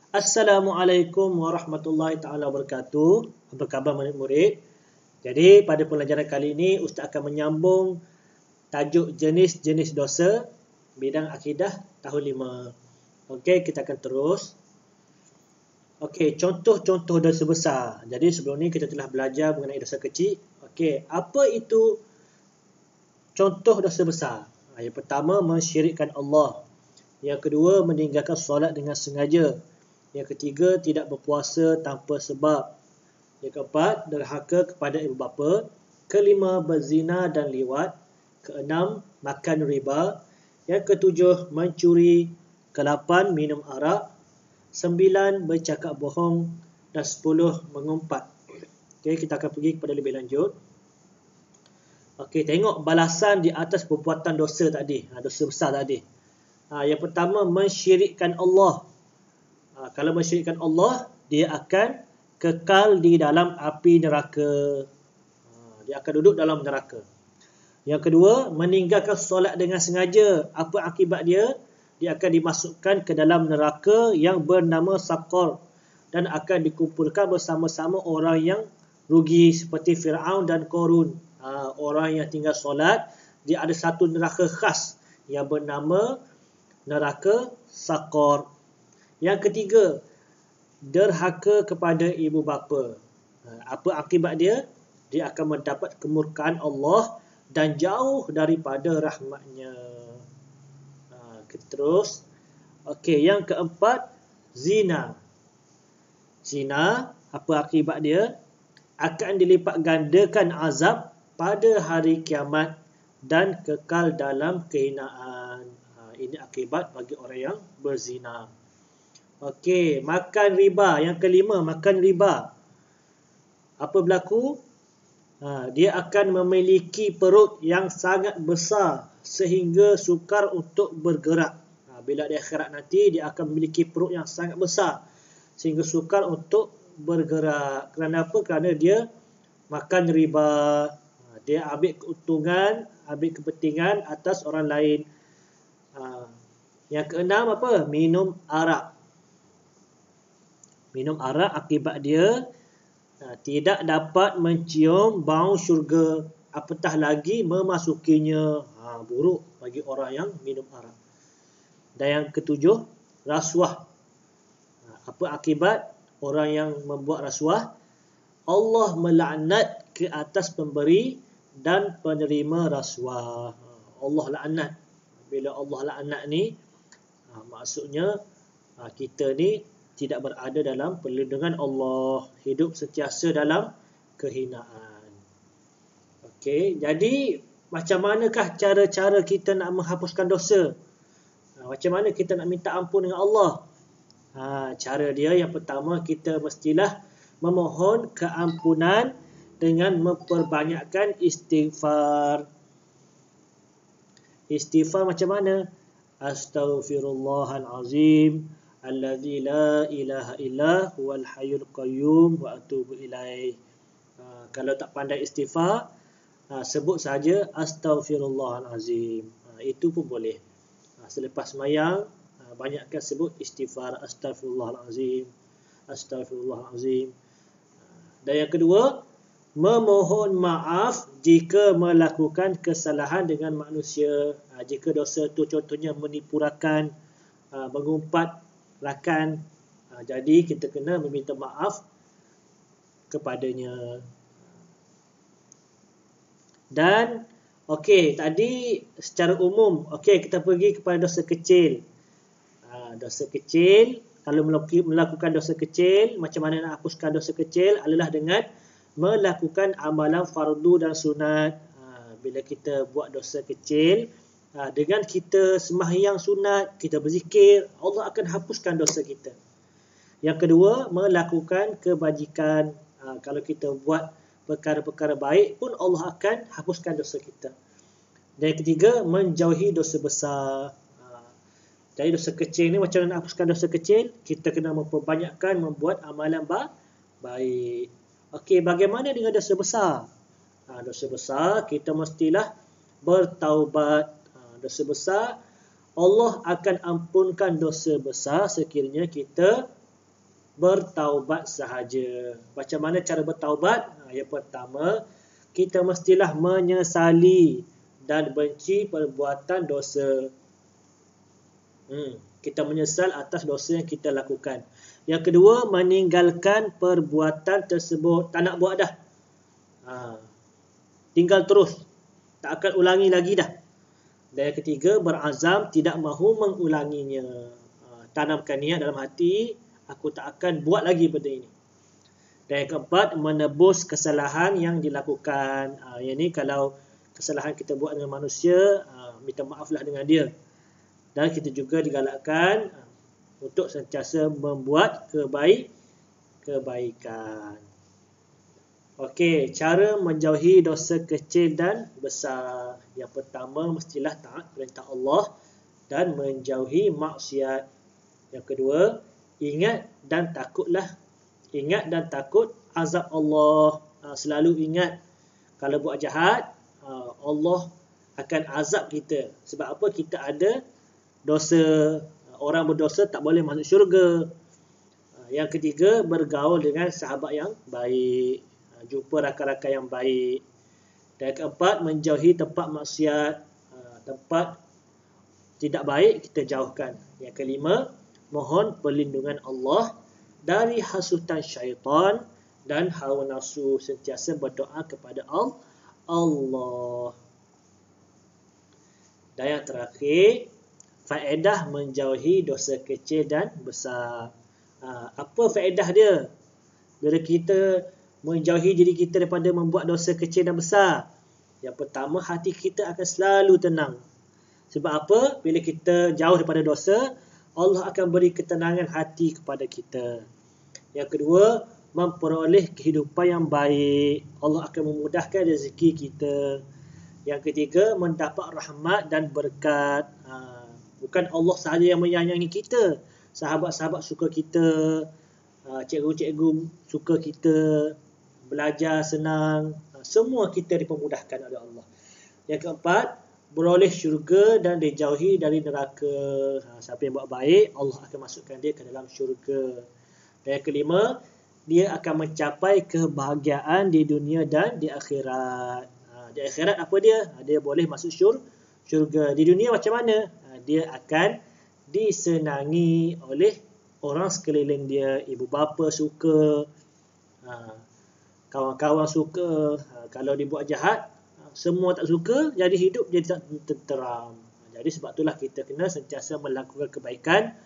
Assalamualaikum warahmatullahi taala wabarakatuh. Apa khabar murid-murid? Jadi pada pelajaran kali ini Ustaz akan menyambung tajuk jenis-jenis dosa bidang akidah tahun 5. Okey, kita akan terus. Okey, contoh-contoh dosa besar. Jadi sebelum ni kita telah belajar mengenai dosa kecil. Okey, apa itu contoh dosa besar? Yang pertama, mensyirikkan Allah. Yang kedua, meninggalkan solat dengan sengaja. Yang ketiga, tidak berpuasa tanpa sebab. Yang keempat, derhaka kepada ibu bapa. Kelima, berzina dan liwat. Keenam, makan riba. Yang ketujuh, mencuri. Kelapan, minum arak. 9, bercakap bohong. Dan 10, mengumpat. Okey, kita akan pergi kepada lebih lanjut. Okey, tengok balasan di atas perbuatan dosa tadi. Dosa besar tadi. Yang pertama, mensyirikkan Allah. Kalau mensyirikkan Allah, dia akan kekal di dalam api neraka. Dia akan duduk dalam neraka. Yang kedua, meninggalkan solat dengan sengaja. Apa akibat dia? Dia akan dimasukkan ke dalam neraka yang bernama Saqar dan akan dikumpulkan bersama-sama orang yang rugi seperti Fir'aun dan Qarun. Orang yang tinggal solat, dia ada satu neraka khas yang bernama neraka Saqar. Yang ketiga, derhaka kepada ibu bapa. Apa akibat dia? Dia akan mendapat kemurkaan Allah dan jauh daripada rahmatnya. Terus, okey, yang keempat, zina. Zina, apa akibat dia? Akan dilipat gandakan azab pada hari kiamat dan kekal dalam kehinaan. Ini akibat bagi orang yang berzina. Okey, makan riba. Yang kelima, makan riba. Apa berlaku? Dia akan memiliki perut yang sangat besar sehingga sukar untuk bergerak. Bila di akhirat nanti, dia akan memiliki perut yang sangat besar sehingga sukar untuk bergerak. Kerana apa? Kerana dia makan riba. Dia ambil keuntungan, ambil kepentingan atas orang lain. Yang keenam apa? Minum arak. Minum arak akibat dia tidak dapat mencium bau syurga, apatah lagi memasukinya. Buruk bagi orang yang minum arak. Dan yang ketujuh, rasuah. Apa akibat orang yang membuat rasuah? Allah melaknat ke atas pemberi dan penerima rasuah. Allah laknat. Bila Allah laknat ni, maksudnya kita ni tidak berada dalam perlindungan Allah, hidup sentiasa dalam kehinaan. Okey, jadi macam manakah cara-cara kita nak menghapuskan dosa? Macam mana kita nak minta ampun dengan Allah? Cara dia yang pertama, kita mestilah memohon keampunan dengan memperbanyakkan istighfar. Istighfar macam mana? Astaghfirullahalazim alladzi la ilaha illa huwal hayyul qayyum wa atubu ilaih. Kalau tak pandai istighfar, sebut saja astaghfirullahalazim. Itu pun boleh. Selepas sembahyang, banyakkan sebut istighfar, astaghfirullahalazim, astaghfirullahalazim. Dan yang kedua, memohon maaf jika melakukan kesalahan dengan manusia. Jika dosa itu contohnya menipu rakan, mengumpat rakan, jadi kita kena meminta maaf kepadanya. Dan okey, tadi secara umum, okey, kita pergi kepada dosa kecil. Dosa kecil, kalau melakukan dosa kecil, macam mana nak hapuskan dosa kecil adalah dengan melakukan amalan fardu dan sunat. Bila kita buat dosa kecil, dengan kita sembahyang sunat, kita berzikir, Allah akan hapuskan dosa kita. Yang kedua, melakukan kebajikan. Kalau kita buat perkara-perkara baik pun Allah akan hapuskan dosa kita. Dan yang ketiga, menjauhi dosa besar. Jadi dosa kecil ni, macam mana nak hapuskan dosa kecil? Kita kena memperbanyakkan membuat amalan baik. Okey, bagaimana dengan dosa besar? Dosa besar, kita mestilah bertaubat. Dosa besar, Allah akan ampunkan dosa besar sekiranya kita bertaubat sahaja. Macam mana cara bertaubat? Yang pertama, kita mestilah menyesali dan benci perbuatan dosa. Kita menyesal atas dosa yang kita lakukan. Yang kedua, meninggalkan perbuatan tersebut. Tak nak buat dah. Tinggal terus. Tak akan ulangi lagi dah. Dan yang ketiga, berazam tidak mahu mengulanginya. Tanamkan niat dalam hati, aku tak akan buat lagi benda ini. Dan yang keempat, menebus kesalahan yang dilakukan. Yang ni kalau kesalahan kita buat dengan manusia, minta maaflah dengan dia. Dan kita juga digalakkan untuk sentiasa membuat kebaikan. Okey, cara menjauhi dosa kecil dan besar. Yang pertama, mestilah taat perintah Allah dan menjauhi maksiat. Yang kedua, ingat dan takut azab Allah. Selalu ingat, kalau buat jahat, Allah akan azab kita. Sebab apa? Kita ada dosa. Orang berdosa tak boleh masuk syurga. Yang ketiga, bergaul dengan sahabat yang baik. Jumpa rakan-rakan yang baik. Dan keempat, menjauhi tempat maksiat. Tempat tidak baik kita jauhkan. Yang kelima, mohon perlindungan Allah dari hasutan syaitan dan hawa nafsu. Sentiasa berdoa kepada Allah. Dan yang terakhir, faedah menjauhi dosa kecil dan besar. Apa faedah dia? Bila kita menjauhi diri kita daripada membuat dosa kecil dan besar. Yang pertama, hati kita akan selalu tenang. Sebab apa? Bila kita jauh daripada dosa, Allah akan beri ketenangan hati kepada kita. Yang kedua, memperoleh kehidupan yang baik. Allah akan memudahkan rezeki kita. Yang ketiga, mendapat rahmat dan berkat. Bukan Allah sahaja yang menyayangi kita. Sahabat-sahabat suka kita. Cikgu-cikgu suka kita. Belajar senang. Semua kita dipermudahkan oleh Allah. Yang keempat, beroleh syurga dan dijauhi dari neraka. Siapa yang buat baik, Allah akan masukkan dia ke dalam syurga. Dan yang kelima, dia akan mencapai kebahagiaan di dunia dan di akhirat. Di akhirat apa dia? Dia boleh masuk syurga. Di dunia macam mana? Dia akan disenangi oleh orang sekeliling dia. Ibu bapa suka, kawan-kawan suka. Kalau dibuat jahat, semua tak suka, jadi hidup jadi tak tenteram. Jadi sebab itulah kita kena sentiasa melakukan kebaikan.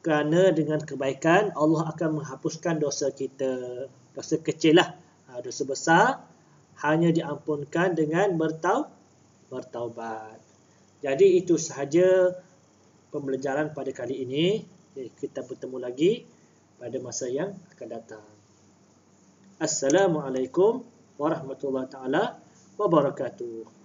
Kerana dengan kebaikan, Allah akan menghapuskan dosa kita. Dosa kecil lah. Dosa besar hanya diampunkan dengan bertaubat. Jadi itu sahaja pembelajaran pada kali ini. Kita bertemu lagi pada masa yang akan datang. Assalamualaikum warahmatullahi taala wabarakatuh.